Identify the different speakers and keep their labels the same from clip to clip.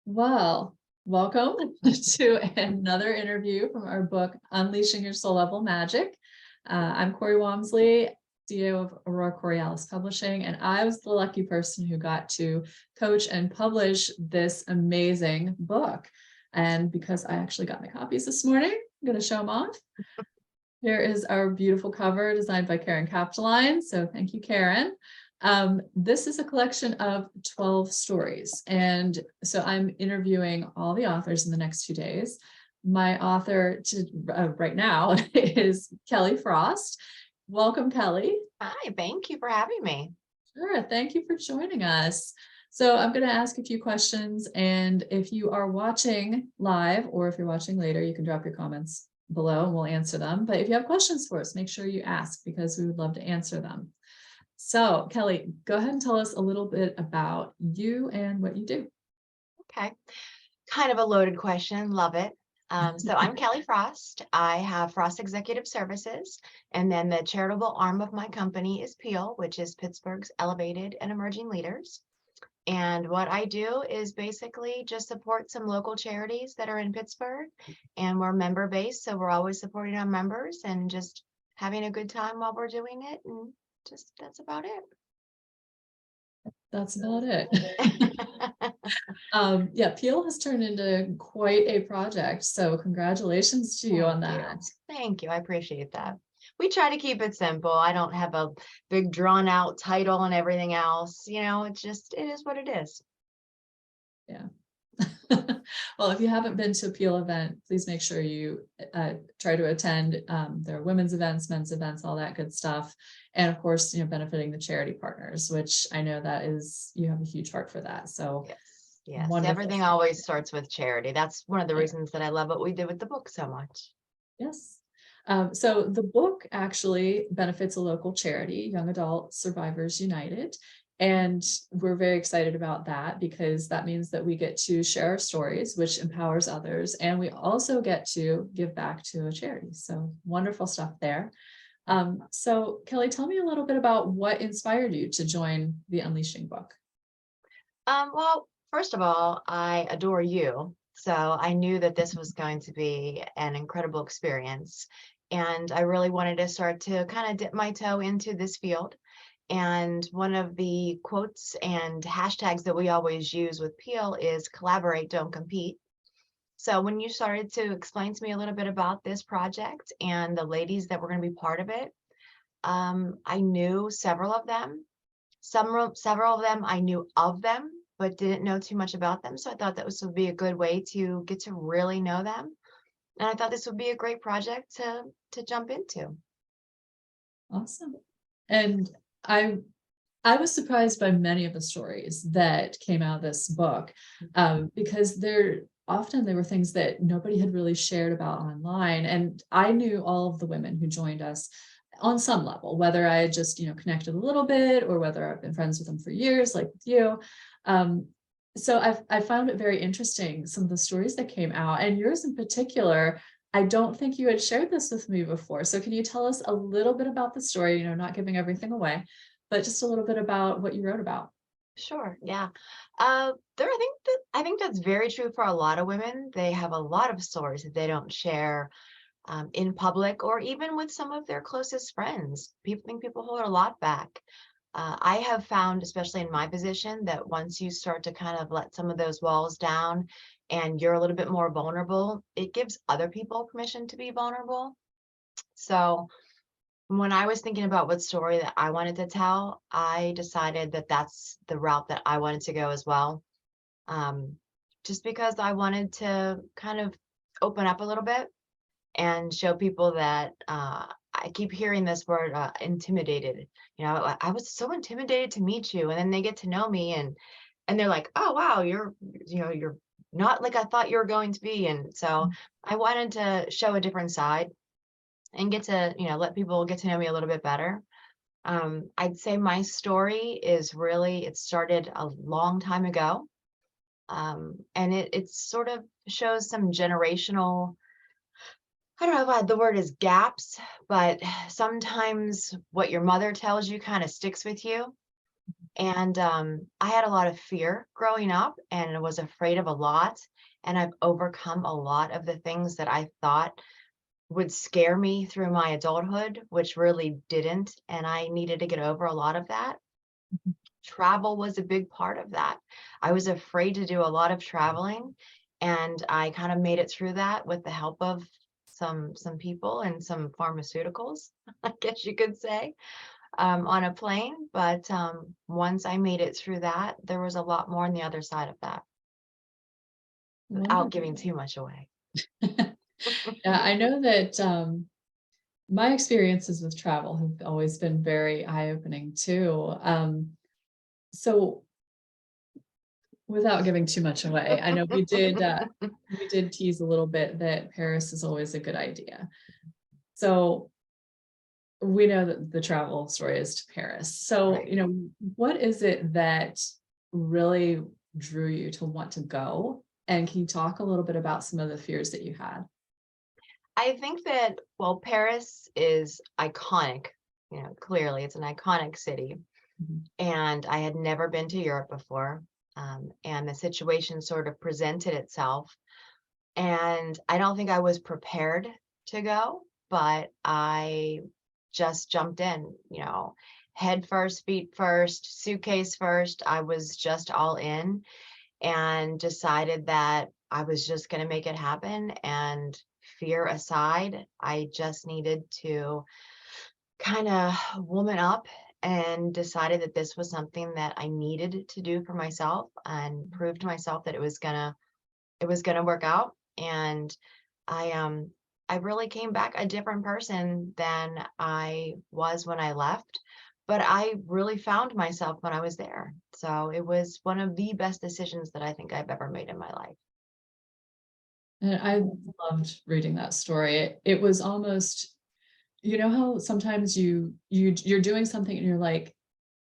Speaker 1: Well, welcome to another interview from our book, Unleashing Your Soul Level Magic. I'm Corey Walmsley, CEO of Aurora Coriolis Publishing, and I was the lucky person who got to coach and publish this amazing book. And because I actually got my copies this morning, I'm going to show them off. Here is our beautiful cover designed by Karen Capitoline. So thank you, Karen. This is a collection of 12 stories. And so I'm interviewing all the authors in the next 2 days. My author right now is Kelli Frost. Welcome, Kelli.
Speaker 2: Hi, thank you for having me.
Speaker 1: Sure, thank you for joining us. So I'm going to ask a few questions, and if you are watching live or if you're watching later, you can drop your comments below and we'll answer them. But if you have questions for us, make sure you ask because we would love to answer them. So Kelli, go ahead and tell us a little bit about you and what you do.
Speaker 2: Okay, kind of a loaded question, love it. So I'm Kelli Frost. I have Frost Executive Services, and then the charitable arm of my company is PEAL, which is Pittsburgh's Elevated and Emerging Leaders. And what I do is basically just support some local charities that are in Pittsburgh, and we're member based, so we're always supporting our members and just having a good time while we're doing it, and just that's about it.
Speaker 1: That's about it. Yeah, Peel has turned into quite a project. So congratulations to you on that.
Speaker 2: Thank you. I appreciate that. We try to keep it simple. I don't have a big drawn out title and everything else. You know, it is what it is.
Speaker 1: Yeah. Well, if you haven't been to a Peel event, please make sure you try to attend. There are women's events, men's events, all that good stuff. And of course, benefiting the charity partners, which I know that is, you have a huge heart for that. So
Speaker 2: yes. Everything always starts with charity. That's one of the reasons that I love what we did with the book so much.
Speaker 1: Yes. So the book actually benefits a local charity, Young Adult Survivors United. And we're very excited about that because that means that we get to share our stories, which empowers others. And we also get to give back to a charity. So wonderful stuff there. So Kelli, tell me a little bit about what inspired you to join the Unleashing book.
Speaker 2: Well, first of all, I adore you. So I knew that this was going to be an incredible experience. And I really wanted to start to kind of dip my toe into this field. And one of the quotes and hashtags that we always use with Peel is collaborate, don't compete. So when you started to explain to me a little bit about this project and the ladies that were going to be part of it, I knew several of them. Several of them I knew of them, but didn't know too much about them. So I thought that this would be a good way to get to really know them. And I thought this would be a great project to jump into.
Speaker 1: Awesome. And I was surprised by many of the stories that came out of this book because they were things that nobody had really shared about online. And I knew all of the women who joined us on some level, whether I had just, connected a little bit or whether I've been friends with them for years, like with you. So I found it very interesting, some of the stories that came out, and yours in particular. I don't think you had shared this with me before. So can you tell us a little bit about the story, not giving everything away, but just a little bit about what you wrote about?
Speaker 2: Sure. Yeah. I think that's very true for a lot of women. They have a lot of stories that they don't share in public or even with some of their closest friends. People hold a lot back. I have found, especially in my position, that once you start to kind of let some of those walls down and you're a little bit more vulnerable, it gives other people permission to be vulnerable. So when I was thinking about what story that I wanted to tell, I decided that that's the route that I wanted to go as well. Just because I wanted to kind of open up a little bit and show people that I keep hearing this word intimidated. I was so intimidated to meet you, and then they get to know me and they're like, oh wow, you're not like I thought you were going to be. And so I wanted to show a different side and get to let people get to know me a little bit better. I'd say my story it started a long time ago, and it sort of shows some generational, I don't know why the word is gaps, but sometimes what your mother tells you kind of sticks with you. And I had a lot of fear growing up and was afraid of a lot. And I've overcome a lot of the things that I thought would scare me through my adulthood, which really didn't. And I needed to get over a lot of that. Travel was a big part of that. I was afraid to do a lot of traveling, and I kind of made it through that with the help of some people and some pharmaceuticals, I guess you could say, on a plane. But once I made it through that, there was a lot more on the other side of that, without giving
Speaker 1: Wonderful.
Speaker 2: too much away.
Speaker 1: Yeah, I know that my experiences with travel have always been very eye-opening too. So without giving too much away, I know we did tease a little bit that Paris is always a good idea. So we know that the travel story is to Paris. So,
Speaker 2: Right.
Speaker 1: what is it that really drew you to want to go? And can you talk a little bit about some of the fears that you had?
Speaker 2: I think that, well, Paris is iconic. Clearly it's an iconic city.
Speaker 1: Mhm.
Speaker 2: And I had never been to Europe before. And the situation sort of presented itself. And I don't think I was prepared to go, but I just jumped in, head first, feet first, suitcase first. I was just all in and decided that I was just going to make it happen. And fear aside, I just needed to kind of woman up and decided that this was something that I needed to do for myself and prove to myself that it was gonna work out. And I um I really came back a different person than I was when I left, but I really found myself when I was there. So it was one of the best decisions that I think I've ever made in my life.
Speaker 1: And I loved reading that story. It was almost, how sometimes you're doing something and you're like,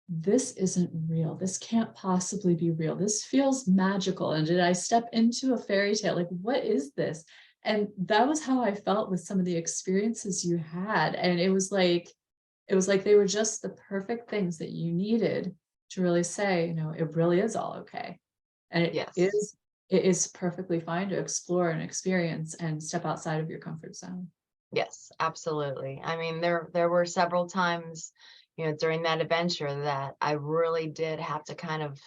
Speaker 1: this isn't real. This can't possibly be real. This feels magical. And did I step into a fairy tale? Like, what is this? And that was how I felt with some of the experiences you had. And it was like they were just the perfect things that you needed to really say, it really is all okay. And
Speaker 2: Yes.
Speaker 1: it is perfectly fine to explore and experience and step outside of your comfort zone.
Speaker 2: Yes, absolutely. I mean, there were several times, during that adventure that I really did have to kind of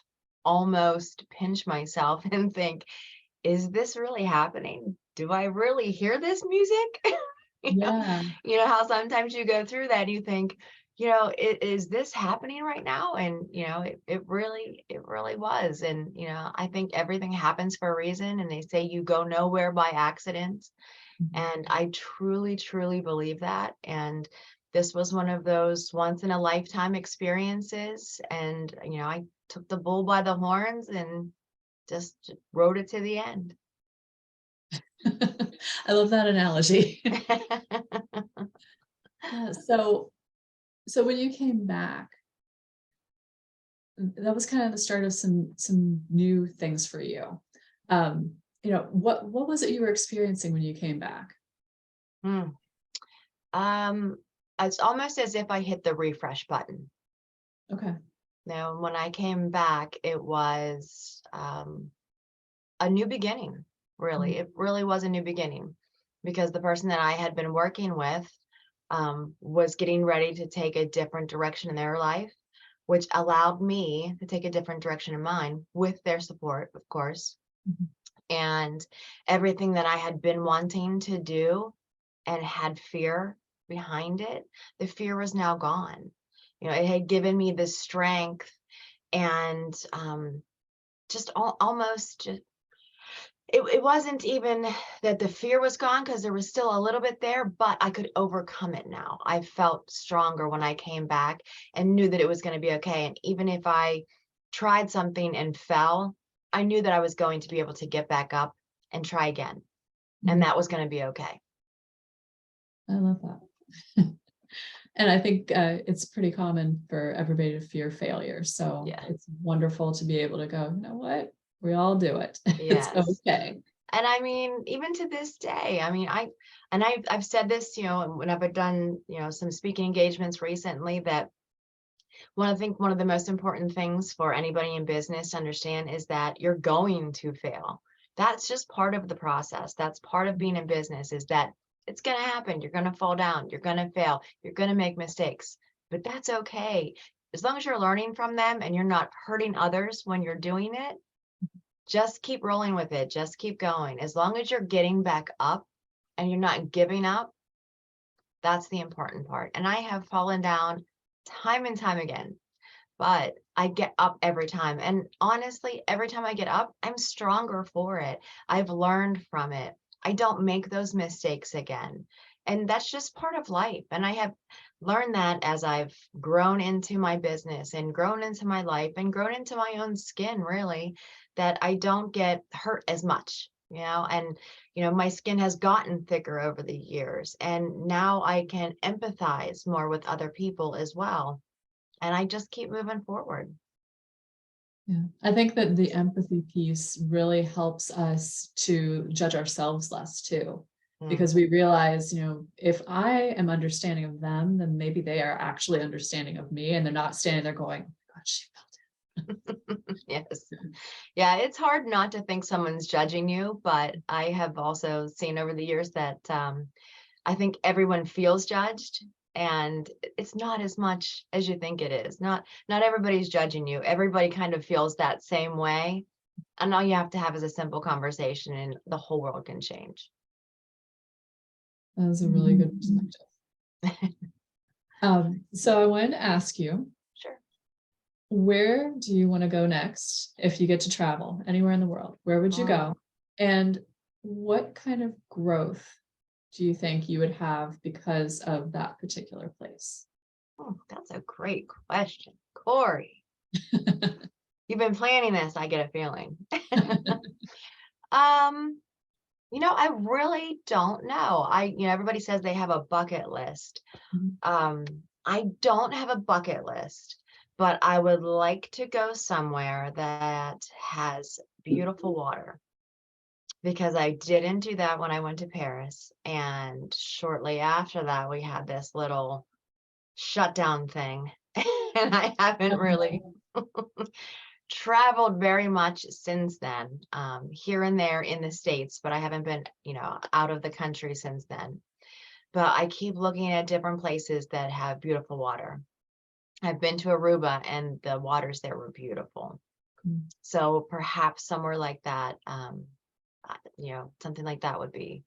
Speaker 2: almost pinch myself and think, is this really happening? Do I really hear this music? You know,
Speaker 1: Yeah.
Speaker 2: you know how sometimes you go through that and you think, is this happening right now? And it really was. And I think everything happens for a reason. And they say you go nowhere by accident.
Speaker 1: Mhm.
Speaker 2: And I truly, truly believe that. And this was one of those once in a lifetime experiences. And, I took the bull by the horns and just rode it to the end.
Speaker 1: I love that analogy. Yeah. So when you came back, that was kind of the start of some new things for you. What was it you were experiencing when you came back?
Speaker 2: Hmm. Um, it's almost as if I hit the refresh button.
Speaker 1: Okay.
Speaker 2: Now, when I came back, it was a new beginning, really.
Speaker 1: Mhm.
Speaker 2: It really was a new beginning because the person that I had been working with was getting ready to take a different direction in their life, which allowed me to take a different direction in mine with their support, of course.
Speaker 1: Mhm.
Speaker 2: And everything that I had been wanting to do and had fear behind it, the fear was now gone. It had given me the strength and just almost just it wasn't even that the fear was gone because there was still a little bit there, but I could overcome it now. I felt stronger when I came back and knew that it was going to be okay. And even if I tried something and fell, I knew that I was going to be able to get back up and try again. And
Speaker 1: Mhm.
Speaker 2: that was going to be okay.
Speaker 1: I love that. And I think it's pretty common for everybody to fear failure. So
Speaker 2: Yeah.
Speaker 1: it's wonderful to be able to go, you know what? We all do it. It's
Speaker 2: Yes.
Speaker 1: okay.
Speaker 2: And I mean, even to this day, I mean, I've said this, when I've done, some speaking engagements recently that I think one of the most important things for anybody in business to understand is that you're going to fail. That's just part of the process. That's part of being in business, is that it's going to happen. You're going to fall down. You're going to fail. You're going to make mistakes, but that's okay. As long as you're learning from them and you're not hurting others when you're doing it, just keep rolling with it. Just keep going. As long as you're getting back up and you're not giving up, that's the important part. And I have fallen down time and time again, but I get up every time. And honestly, every time I get up, I'm stronger for it. I've learned from it. I don't make those mistakes again. And that's just part of life. And I have learned that as I've grown into my business and grown into my life and grown into my own skin, really, that I don't get hurt as much, and my skin has gotten thicker over the years, and now I can empathize more with other people as well, and I just keep moving forward.
Speaker 1: Yeah, I think that the empathy piece really helps us to judge ourselves less too, because we realize, if I am understanding of them, then maybe they are actually understanding of me, and they're not standing there going, "Oh God, she felt
Speaker 2: Yes. Yeah, it's hard not to think someone's judging you, but I have also seen over the years that I think everyone feels judged, and it's not as much as you think it is. Not everybody's judging you. Everybody kind of feels that same way. And all you have to have is a simple conversation and the whole world can change.
Speaker 1: it." That was a really good perspective. So I wanted to ask you,
Speaker 2: Sure.
Speaker 1: where do you want to go next if you get to travel anywhere in the world? Where would you go? And what kind of growth do you think you would have because of that particular place?
Speaker 2: Oh, that's a great question. Corey, you've been planning this, I get a feeling. Um, I really don't know. Everybody says they have a bucket list.
Speaker 1: Mhm.
Speaker 2: I don't have a bucket list, but I would like to go somewhere that has beautiful water, because I didn't do that when I went to Paris. And shortly after that, we had this little shutdown thing. And I haven't really traveled very much since then, here and there in the States, but I haven't been, out of the country since then. But I keep looking at different places that have beautiful water. I've been to Aruba and the waters there were beautiful.
Speaker 1: Mm.
Speaker 2: So perhaps somewhere like that, something like that would be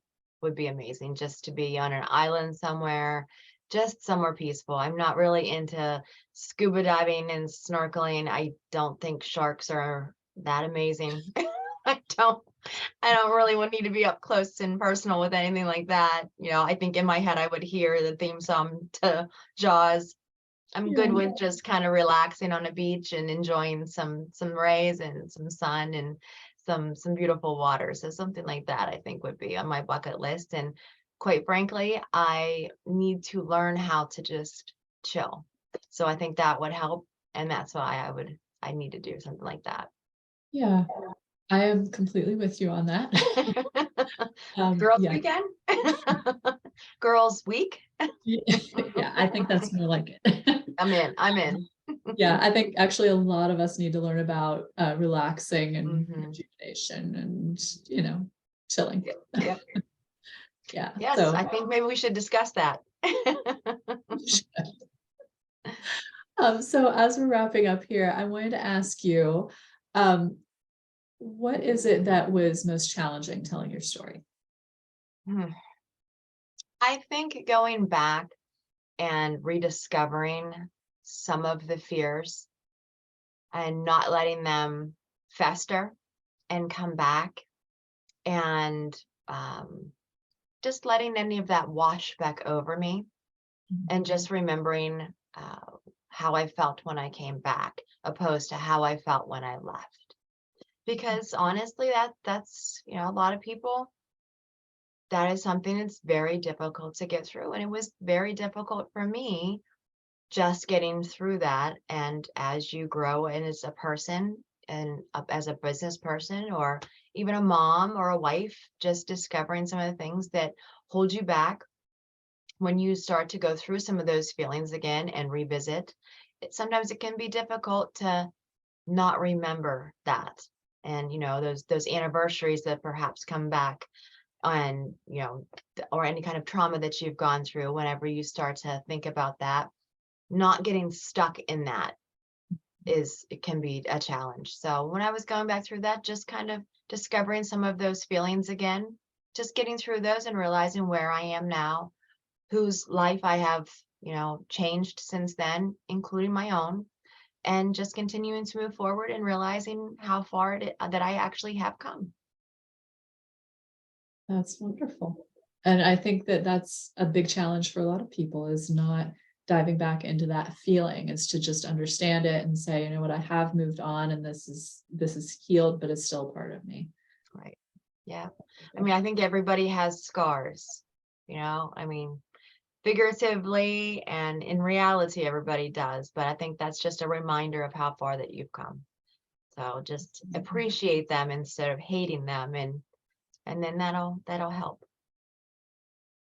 Speaker 2: amazing, just to be on an island somewhere, just somewhere peaceful. I'm not really into scuba diving and snorkeling. I don't think sharks are that amazing. I don't I don't really want need to be up close and personal with anything like that. I think in my head I would hear the theme song to Jaws. I'm good
Speaker 1: Yeah.
Speaker 2: with just kind of relaxing on a beach and enjoying some rays and some sun and some beautiful water. So something like that I think would be on my bucket list. And quite frankly, I need to learn how to just chill. So I think that would help. And that's why I need to do something like that.
Speaker 1: Yeah, I am completely with you on that.
Speaker 2: Girls
Speaker 1: Yeah.
Speaker 2: weekend? Girls week?
Speaker 1: Yeah, I think that's more like it.
Speaker 2: I'm in.
Speaker 1: Yeah, I think actually a lot of us need to learn about relaxing and
Speaker 2: Mhm.
Speaker 1: rejuvenation and, chilling.
Speaker 2: Yep.
Speaker 1: Yeah,
Speaker 2: Yes,
Speaker 1: so
Speaker 2: I think maybe we should discuss that.
Speaker 1: so as we're wrapping up here, I wanted to ask you, um, what is it that was most challenging telling your story?
Speaker 2: Hmm. I think going back and rediscovering some of the fears and not letting them fester and come back, and just letting any of that wash back over me, and just remembering how I felt when I came back opposed to how I felt when I left. Because honestly, that's a lot of people, that is something that's very difficult to get through. And it was very difficult for me just getting through that. And as you grow and as a person and as a business person, or even a mom or a wife, just discovering some of the things that hold you back, when you start to go through some of those feelings again and revisit sometimes it can be difficult to not remember that. And, those anniversaries that perhaps come back on, or any kind of trauma that you've gone through, whenever you start to think about that, not getting stuck in that it can be a challenge. So when I was going back through that, just kind of discovering some of those feelings again, just getting through those and realizing where I am now, whose life I have, changed since then, including my own, and just continuing to move forward and realizing how far that I actually have come.
Speaker 1: That's wonderful. And I think that that's a big challenge for a lot of people, is not diving back into that feeling, is to just understand it and say, you know what, I have moved on and this is healed, but it's still part of me.
Speaker 2: Right. Yeah. I mean, I think everybody has scars, I mean, figuratively and in reality, everybody does. But I think that's just a reminder of how far that you've come. So just appreciate them instead of hating them, and then that'll help.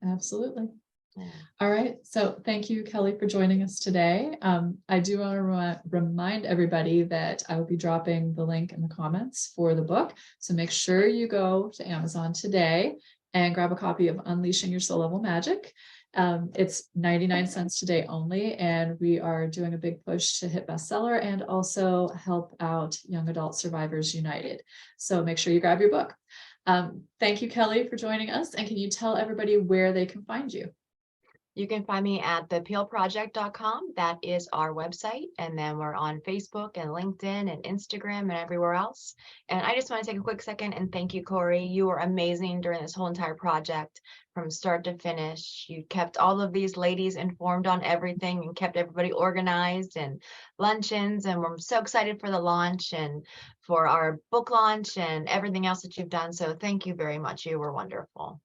Speaker 1: Absolutely.
Speaker 2: Yeah.
Speaker 1: All right. So thank you, Kelly, for joining us today. I do want to remind everybody that I will be dropping the link in the comments for the book. So make sure you go to Amazon today and grab a copy of Unleashing Your Soul Level Magic. It's 99 cents today only, and we are doing a big push to hit bestseller and also help out Young Adult Survivors United. So make sure you grab your book. Thank you, Kelly, for joining us. And can you tell everybody where they can find you?
Speaker 2: You can find me at thepeelproject.com. That is our website. And then we're on Facebook and LinkedIn and Instagram and everywhere else. And I just want to take a quick second and thank you, Corey. You were amazing during this whole entire project from start to finish. You kept all of these ladies informed on everything and kept everybody organized, and luncheons. And we're so excited for the launch and for our book launch and everything else that you've done. So thank you very much. You were wonderful.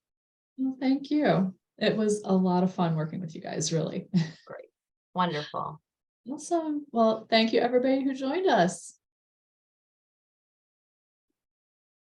Speaker 1: Well, thank you. It was a lot of fun working with you guys, really.
Speaker 2: Great. Wonderful.
Speaker 1: Awesome. Well, thank you, everybody who joined us.